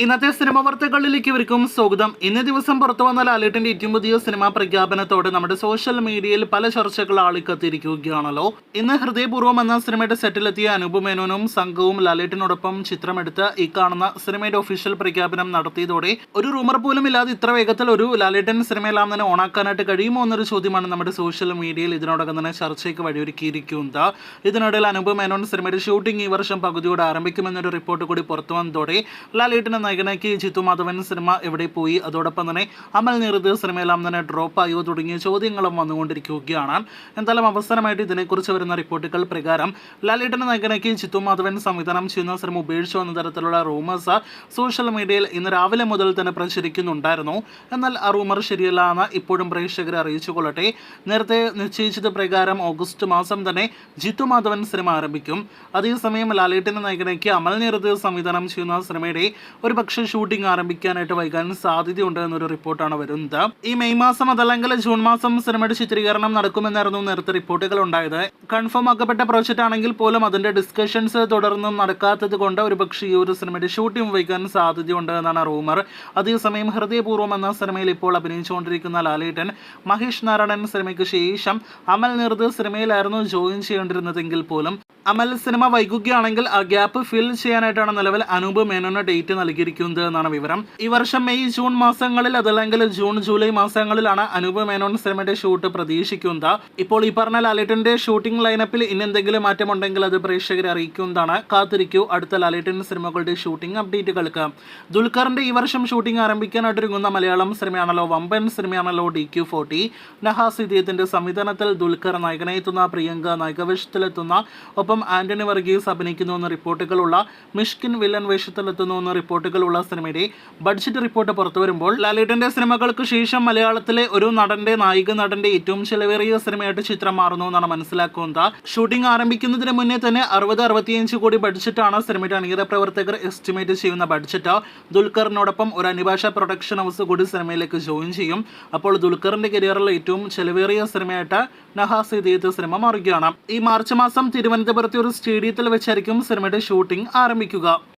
ഇന്നത്തെ സിനിമ വാർത്തകളിലേക്ക് ഇവർക്കും സ്വാഗതം. ഇന്നേ ദിവസം പുറത്തു വന്ന ലാലേട്ടന്റെ ഏറ്റവും പുതിയ സിനിമാ പ്രഖ്യാപനത്തോടെ നമ്മുടെ സോഷ്യൽ മീഡിയയിൽ പല ചർച്ചകൾ ആളിക്കത്തിരിക്കുകയാണല്ലോ. ഇന്ന് ഹൃദയപൂർവ്വം എന്ന സിനിമയുടെ സെറ്റിലെത്തിയ അനൂപ് മേനോനും സംഘവും ലാലേട്ടനോടൊപ്പം ചിത്രമെടുത്ത് ഈ കാണുന്ന സിനിമയുടെ ഒഫീഷ്യൽ പ്രഖ്യാപനം നടത്തിയതോടെ ഒരു റൂമർ പോലും ഇല്ലാതെ ഇത്ര വേഗത്തിൽ ഒരു ലാലേട്ടൻ സിനിമയെല്ലാം തന്നെ ഓണാക്കാനായിട്ട് കഴിയുമോ എന്നൊരു ചോദ്യമാണ് നമ്മുടെ സോഷ്യൽ മീഡിയയിൽ ഇതിനോടകം തന്നെ ചർച്ചയ്ക്ക് വഴിയൊരുക്കിയിരിക്കുന്നത്. ഇതിനിടയിൽ അനൂപ് മേനോൻ സിനിമയുടെ ഷൂട്ടിംഗ് ഈ വർഷം പകുതിയോടെ ആരംഭിക്കുമെന്നൊരു റിപ്പോർട്ട് കൂടി പുറത്തു വന്നതോടെ ലാലേട്ടൻ നായകനാക്കി ജിത്തു മാധവൻ സിനിമ എവിടെ പോയി, അതോടൊപ്പം തന്നെ അമൽ നീരദ് സിനിമയെല്ലാം തന്നെ ഡ്രോപ്പ് ആയോ തുടങ്ങിയ ചോദ്യങ്ങളും വന്നുകൊണ്ടിരിക്കുകയാണ്. എന്തായാലും അവസാനമായിട്ട് ഇതിനെക്കുറിച്ച് വരുന്ന റിപ്പോർട്ടുകൾ പ്രകാരം ലാലേട്ടനെ നായകനാക്കി ജിത്തു മാധവൻ സംവിധാനം ചെയ്യുന്ന സിനിമ ഉപേക്ഷിച്ചു എന്ന തരത്തിലുള്ള റൂമേഴ്സ് സോഷ്യൽ മീഡിയയിൽ ഇന്ന് രാവിലെ മുതൽ തന്നെ പ്രചരിക്കുന്നുണ്ടായിരുന്നു. എന്നാൽ ആ റൂമർ ശരിയല്ല എന്ന് ഇപ്പോഴും പ്രേക്ഷകരെ അറിയിച്ചു കൊള്ളട്ടെ. നേരത്തെ നിശ്ചയിച്ചത് പ്രകാരം ഓഗസ്റ്റ് മാസം തന്നെ ജിത്തു മാധവൻ സിനിമ ആരംഭിക്കും. അതേസമയം ലാലേട്ടനെ നായകനാക്കി അമൽ നീരദ് സംവിധാനം ചെയ്യുന്ന സിനിമയുടെ ഒരുപക്ഷെ ഷൂട്ടിംഗ് ആരംഭിക്കാനായിട്ട് വൈകാൻ സാധ്യതയുണ്ട് എന്നൊരു റിപ്പോർട്ടാണ് വരുന്നത്. ഈ മെയ് മാസം അതല്ലെങ്കിൽ ജൂൺ മാസം സിനിമയുടെ ചിത്രീകരണം നടക്കുമെന്നായിരുന്നു നേരത്തെ റിപ്പോർട്ടുകൾ ഉണ്ടായത്. കൺഫേം ആക്കപ്പെട്ട പ്രോജക്റ്റ് ആണെങ്കിൽ പോലും അതിന്റെ ഡിസ്കഷൻസ് തുടർന്നും നടക്കാത്തത് കൊണ്ട് ഒരുപക്ഷെ ഈ ഒരു സിനിമയുടെ ഷൂട്ടിംഗ് വൈകാൻ സാധ്യതയുണ്ട് എന്നാണ് റൂമർ. അതേസമയം ഹൃദയപൂർവ്വം എന്ന സിനിമയിൽ ഇപ്പോൾ അഭിനയിച്ചുകൊണ്ടിരിക്കുന്ന ലാലേട്ടൻ മഹേഷ് നാരായണൻ സിനിമയ്ക്ക് ശേഷം അമൽ നീരദ് സിനിമയിലായിരുന്നു ജോയിൻ ചെയ്യേണ്ടിരുന്നതെങ്കിൽ പോലും അമൽ സിനിമ വൈകുകയാണെങ്കിൽ ആ ഗ്യാപ്പ് ഫിൽ ചെയ്യാനായിട്ടാണ് നിലവിൽ അനൂപ് മേനോന് ഡേറ്റ് നൽകിയിരിക്കുന്നത് എന്നാണ് വിവരം. ഈ വർഷം മെയ് ജൂൺ മാസങ്ങളിൽ അതല്ലെങ്കിൽ ജൂൺ ജൂലൈ മാസങ്ങളിലാണ് അനൂപ് മേനോൻ സിനിമയുടെ ഷൂട്ട് പ്രതീക്ഷിക്കുന്നത്. ഇപ്പോൾ ഈ പറഞ്ഞ ലാലേട്ടന്റെ ഷൂട്ടിംഗ് ലൈനപ്പിൽ ഇനി എന്തെങ്കിലും മാറ്റമുണ്ടെങ്കിൽ അത് പ്രേക്ഷകരെ അറിയിക്കുന്നതാണ്. കാത്തിരിക്കൂ അടുത്ത ലാലേട്ടൻ സിനിമകളുടെ ഷൂട്ടിംഗ് അപ്ഡേറ്റുകൾക്ക്. ദുൽഖറിന്റെ ഈ വർഷം ഷൂട്ടിംഗ് ആരംഭിക്കാനായിട്ടൊരുങ്ങുന്ന മലയാളം സിനിമയാണല്ലോ വമ്പൻ സിനിമയാണല്ലോ DQ40. നഹാസ് ഇദ്ദേഹത്തിന്റെ സംവിധാനത്തിൽ ദുൽഖർ നായകനെത്തുന്ന, പ്രിയങ്ക നായകവേഷത്തിലെത്തുന്ന, ഒപ്പം ആന്റണി വർഗീസ് അഭിനയിക്കുന്നുവെന്ന റിപ്പോർട്ടുകളുള്ള, മിഷ്കിൻ വില്ലൻ വേഷത്തിലെത്തുന്നുവെന്ന റിപ്പോർട്ടുകളുള്ള സിനിമയുടെ ബഡ്ജറ്റ് റിപ്പോർട്ട് പുറത്തു വരുമ്പോൾ ലാലേട്ടന്റെ സിനിമകൾക്ക് ശേഷം മലയാളത്തിലെ ഒരു നായിക നടന്റെ ഏറ്റവും ചെലവേറിയ സിനിമയായിട്ട് ചിത്രം മാറുന്നു എന്നാണ് മനസ്സിലാക്കുന്നത്. ഷൂട്ടിംഗ് ആരംഭിക്കുന്നതിന് മുന്നേ തന്നെ 60-65 കോടി ബഡ്ജറ്റാണ് സിനിമയുടെ അണിയറ പ്രവർത്തകർ എസ്റ്റിമേറ്റ് ചെയ്യുന്ന ബഡ്ജറ്റ്. ദുൽഖറിനോടൊപ്പം ഒരു അനിഭാഷ പ്രൊഡക്ഷൻ ഹൗസ് കൂടി സിനിമയിലേക്ക് ജോയിൻ ചെയ്യും. അപ്പോൾ ദുൽഖറിന്റെ കരിയറിലെ ഏറ്റവും ചെലവേറിയ സിനിമയായിട്ട് നഹാസ് ഇദ്ദേഹത്തെ സിനിമ മാറുകയാണ്. ഈ മാർച്ച് മാസം തിരുവനന്തപുരത്തെ ഒരു സ്റ്റേഡിയത്തിൽ വെച്ചായിരിക്കും സിനിമയുടെ ഷൂട്ടിംഗ് ആരംഭിക്കുക.